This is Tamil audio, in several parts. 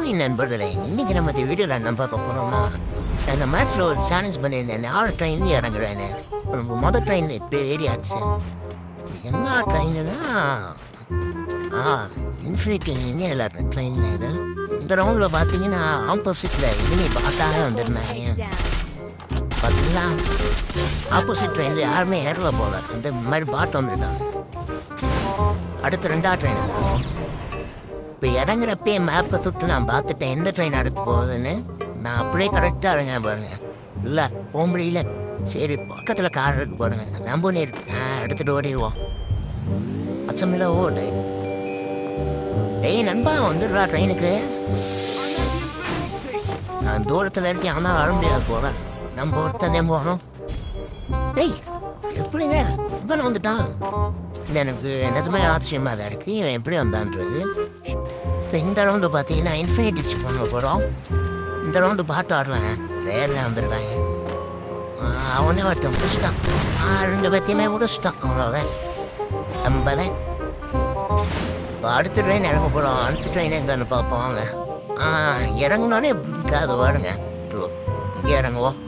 ஹாய் நண்பர்களே, இன்னைக்கு நம்ம இந்த வீடியோவில் என்ன பார்க்க போகிறோம்னா, இந்த மேட்ச்சில் ஒரு சேலஞ்ச் பண்ணியிருந்தேன். 6 ட்ரெயின்லேயும் இறங்குறேன்னு. நம்ம மொதல் ட்ரெயின் இப்போ ஏறியாச்சு. என்ன ட்ரெயினுன்னா இன்ஃபினிட்டி இங்கே எல்லாரும் ட்ரெயினில். இந்த ரவுண்டில் பார்த்தீங்கன்னா ஆப்போசிட்டில் இனிமே பார்த்தாலே வந்துருந்தாங்க. பார்த்தீங்களா, ஆப்போசிட் ட்ரெயினில் யாருமே ஏறல போல. இந்த மாதிரி பாட்டு வந்துருக்காங்க. அடுத்து 2ஆவது ட்ரெயின் போகும். இப்போ இறங்குறப்பே மேப்பை தொட்டு நான் பார்த்துட்டேன் எந்த ட்ரெயின் அடுத்து போகுதுன்னு. நான் அப்படியே கரெக்டாக இறங்க பாருங்க. இல்லை போக முடியல. சரி, பக்கத்தில் கார் இருக்கு பாருங்க, நம்ம ஒன்று இருக்கு, எடுத்துகிட்டு ஓடிடுவோம். அச்சமில்ல ஓடு. டேய் நண்பா, வந்துடுறா ட்ரெயினுக்கு. நான் தூரத்தில் இருக்கேன், ஆனால் வர முடியாது போகிறேன். நம்ம ஒருத்தனே போகணும். டேய் எப்படிங்க இவனை வந்துட்டான்? இல்லை, எனக்கு நிஜமே ஆச்சரியமாக தான் இருக்குது, இவன் எப்படி வந்தான்றது. இப்போ இந்த ரவுண்டு பார்த்தீங்கன்னா இன்ஃபினிட்டி பண்ண போகிறோம். இந்த ரவுண்டு பாட்டு ஆடலாங்க. வேறு வந்துருக்காங்க. அவனே ஒருத்தன் முடிச்சிட்டான். 2 பேர்த்தையுமே முடிச்சிட்டான். அவ்வளோதான், நம்ம தான். இப்போ அடுத்த ட்ரெயின் இறங்க போகிறோம். அடுத்த ட்ரெயின் எங்கன்னு பார்ப்போம். வாங்க. இறங்கினோன்னே இருக்காது வாடுங்க. இங்கே இறங்குவோம்.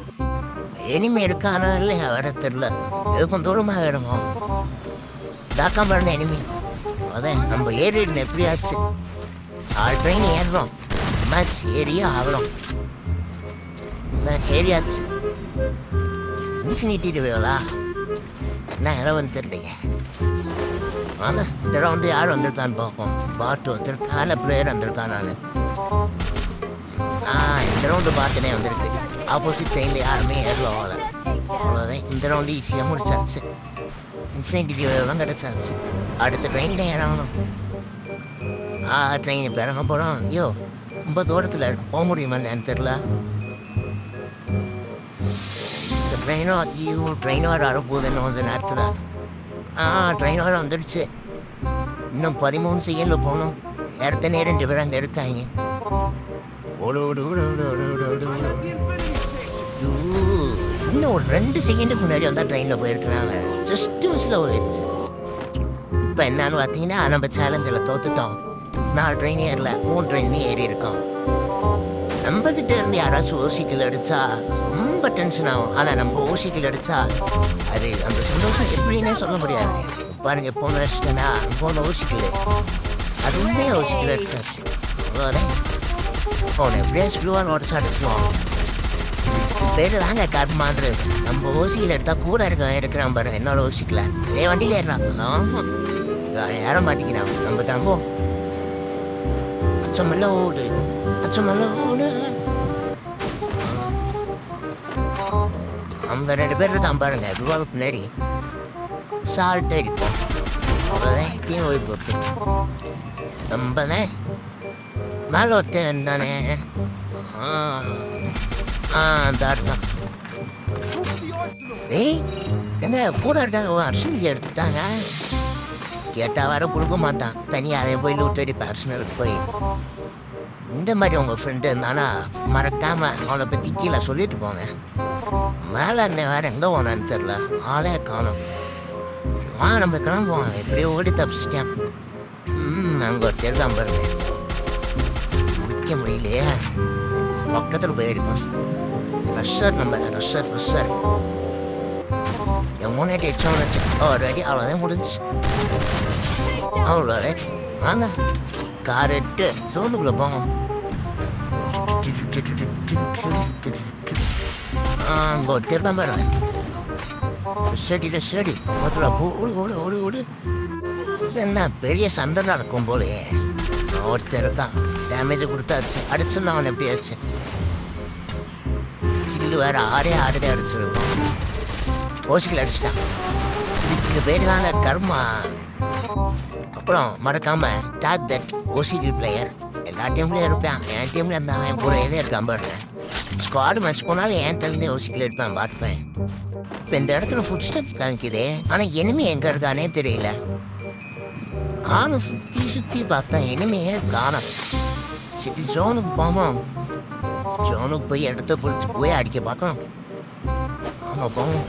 இனிமே இருக்கானா இல்லையா வர தெரில. எதுக்கும் தூரமாக இறங்குவோம். தாக்கம் பண்ண எனிமி. அதான் நம்ம ஏறிடணும் எப்படியாச்சு. 6 ட்ரெயின் ஏறுறோம். மேட்ச் ஏரியே ஆகிறோம். அதான் ஏரியாச்சு. இன்ஃபினிட்டி வேலா என்ன இறவன்னு தெரியலைங்க. வாங்க, இந்த ரவுண்டு யார் வந்திருக்கான்னு பார்ப்போம். பாட்டு வந்திருக்கா இல்லை பிளேயர் வந்திருக்கான். நான் இந்த ரவுண்டு பார்த்துனே வந்திருக்கு. ஆப்போசிட் ட்ரெயினில் யாருமே ஏறல போகல. அவ்வளோதான், இந்த ரவுண்டு ஈஸியாக முடிச்சாச்சு. இன்ஃபினிட்டி வேலாம் கிடச்சாச்சு. அடுத்த ட்ரெயினில் இறங்கணும். ட்ரெயின் இப்போ இறங்க போகிறோம். ஐயோ, ரொம்ப தூரத்தில் இருக்கு, போக முடியுமான்னு தெரில. இந்த ட்ரெயினும் ஐயோ ட்ரெயின் வர வரப்போகுது இன்னும் கொஞ்சம் நேரத்தில். ட்ரெயின் வர வந்துடுச்சு. இன்னும் 13 செகண்டில் போகணும். ஏற்கனவே 2 பேர் அங்கே இருக்காங்க. ஓடு ஓடு ஓடு ஓடு ஓடு ஓடு ஓடு ஓடு. இன்னும் ஒரு 2 செகண்டுக்கு முன்னாடி வந்தால் ட்ரெயினில் போயிருக்கிறாங்க. ஜஸ்ட்டு மிஸ்ஸில் போயிடுச்சு. இப்போ என்னன்னு பார்த்தீங்கன்னா, நம்ம சேலஞ்சில் தோத்துட்டோம். 4 ட்ரெயின் ஏறல, 3 ட்ரெயின் ஏறி இருக்கோம். நம்ம கிட்ட இருந்து யாராச்சும் ஓசிக்கல் அடித்தா ரொம்ப டென்ஷன் ஆகும். ஆனால் நம்ம ஓசிக்கல் அடித்தா அது அந்த சந்தோஷம் எப்படின்னே சொல்ல முடியாது. பாருங்க, போன அடிச்சிட்டேன்னா போன ஓசிக்கல் அது உண்மையாக ஓசிக்கல் அடிச்சாச்சு. அவ்வளோதான். போன எப்படியா ஸ்க்ரூவான் உடச்சு அடிச்சிடுவோம். பேர் தாங்க கர்மான்றது. நம்ம ஓசியில் எடுத்தால் கூட இருக்கிறான் பாருங்க என்னோட ஓசிக்கல. வண்டியில் ஏறான். ஆமாம், ஏற மாட்டேங்கிறான். நம்ம கிளம்போம். அச்சமல்ல ஓடு, அச்சமல்ல ஓடு. நம்ம 2 பேர் இருக்கான் பாருங்க ரூபாவுக்கு பின்னாடி. சால்ட் அடிப்போம். அவ்வளோதான், டீம் ஓய் போட்டு நம்ம தான் மேலே ஒருத்தன் தானே. தான். ஏய் எங்க கூட இருக்காங்க. அர்ஷனுக்கு எடுத்துட்டாங்க. கேட்டால் வர கொடுக்க மாட்டான். தனியாக அதை போய் லூட் அடி பர்சனலுக்கு போய். இந்த மாதிரி உங்கள் ஃப்ரெண்டு இருந்தானா மறக்காமல் அவனை பற்றி கீழே சொல்லிட்டு போங்க. மேலே அண்ணன் வேறு எங்கே போனான்னு தெரில, ஆளே காணும். நம்ம கிளம்புவோம். எப்படியோ ஓடி தப்பிச்சிட்டேன். அங்கே ஒரு தெருதான் பாருங்க. முடிக்க முடியலையே. பக்கத்தில் போய் அடிப்போம். ரஷ்ஷர் நம்ம ரஷ்ஷர் என் முன்னாடி அடிச்சோன்னு வச்சேன். ரெடி, அவ்வளோதான் முடிஞ்சு. அவ்வளோதே. வாங்க, கார் எட்டு சோனுக்குள்ளே போங்க. அங்கே ஒரு தெருதான் பாரு. சரி மொத்தம் ஓடு ஓடு ஓடு ஓடு. என்ன பெரிய சண்டை நடக்கும் போலையே. ஒருத்தர் இருக்கான், டேமேஜை கொடுத்தாச்சு. அடிச்சுன்னா அவன் எப்படி ஆச்சு. கில்லு வேறு 6 அடிச்சிருக்கோம். ஓசிக்கல் அடிச்சிட்டான். இதுக்கு பேர் தாங்க கர்மா. அப்புறம் மறக்காம டாக் தட் ஓசிக்கல் பிளேயர். எல்லா டீம்லேயும் இருப்பேன். என் டீமில் இருந்தான், என் கூட எதே இருக்கான் பாருங்க. ஸ்குவாடு மேட்ச் போனாலும் என் டீம்லேயே ஓசிக்கல் எடுப்பேன், பார்த்துப்பேன். இப்போ இந்த இடத்துல ஃபுட் ஸ்டெப் காமிக்குது, ஆனால் எனிமி எங்கே இருக்கானே தெரியல. நானும் சுற்றி பார்த்தேன், இனிமையே காணோம். சரி, ஜோனுக்கு போவோம். ஜோனுக்கு போய் இடத்த பிடிச்சி போய் அடிக்க பார்க்கணும். ஆமாம், போவோம்.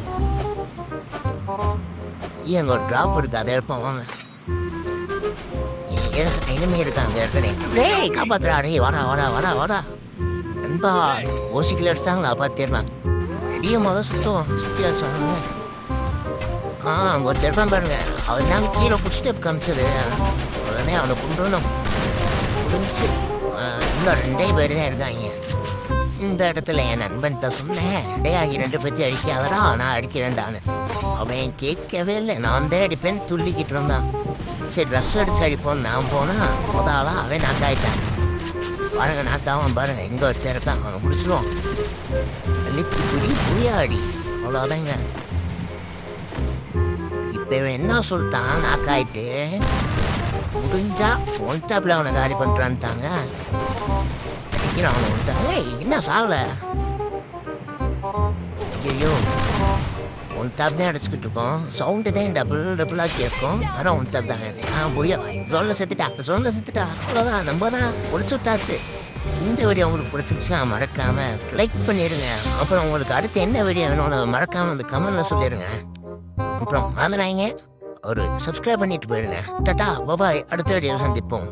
எங்க ஒரு ட்ராப் இருக்கு, அதை எடுப்போம். வாங்க. எனக்கு இனிமே இருக்காங்க ஏற்கனவே. டேய் காப்பாத்துறா, டேய் வாடா வாடா வாடா வாடா. நண்பா ஓசிக்கல அடிச்சாங்களா பார்த்திடலாம். அடியும் முதல் சுற்றி வச்சாங்க. அங்கே ஒரு திருப்பம் பாருங்க, அவர் தான் கீழே ஃபுட் ஸ்டெப் காமிச்சது. உடனே அவனை கொண்டுணும் முடிஞ்சு. இன்னும் 2 பேர் தான் இருக்காங்க இந்த இடத்துல. என் நண்பன்கிட்ட சொன்னேன், டே ஆகி 2 பேர்த்தி அடிக்காதடா, நான் அடிக்கிறேன்டான்னு. அவன் கேட்கவே இல்லை. நான் தான் அடிப்பேன் துள்ளிக்கிட்டு இருந்தான். சரி ட்ரெஸ் அடிச்சு அடிப்போன்னு நான் போனால் முதலா அவன் நாக்காயிட்டான். பாருங்க நாக்காவும் பாருங்க, எங்கே ஒருத்தர் இருக்கான், அவனை முடிச்சிடுவோம். அழித்து குடி புரியாடி, அவ்வளோதாங்க. இப்போ இவன் என்ன சொல்லிட்டான், நாக்காயிட்டு முடிஞ்சா ஒன் டாப்பில் அவனை காலி பண்ணுறான்ட்டாங்க. அடிக்கிறான் அவனை ஒன் டாப். ஏய் என்ன சாகலை? ஐயோ ஒன் டாப் தான் அடிச்சுக்கிட்டு இருக்கோம். சவுண்டு தான் டபுளாக கேட்கும். ஆனால் ஒன் டாப் தான். போய் ஜோனில் செத்துட்டா அவ்வளோதான். நம்ம தான் ஒழிச்சு விட்டாச்சு. இந்த வீடியோ உங்களுக்கு பிடிச்சிருச்சுன்னா மறக்காமல் லைக் பண்ணிடுங்க. அப்புறம் உங்களுக்கு அடுத்து என்ன வீடியோ வேணும்னு மறக்காமல் அந்த கமெண்டில் சொல்லிடுங்க. அப்புறம் மறந்துடாங்க ஒரு சப்ஸ்கிரைப் பண்ணிட்டு போயிடுங்க. டாடா பாபாய், அடுத்த வீடியோவில் சந்திப்போம்.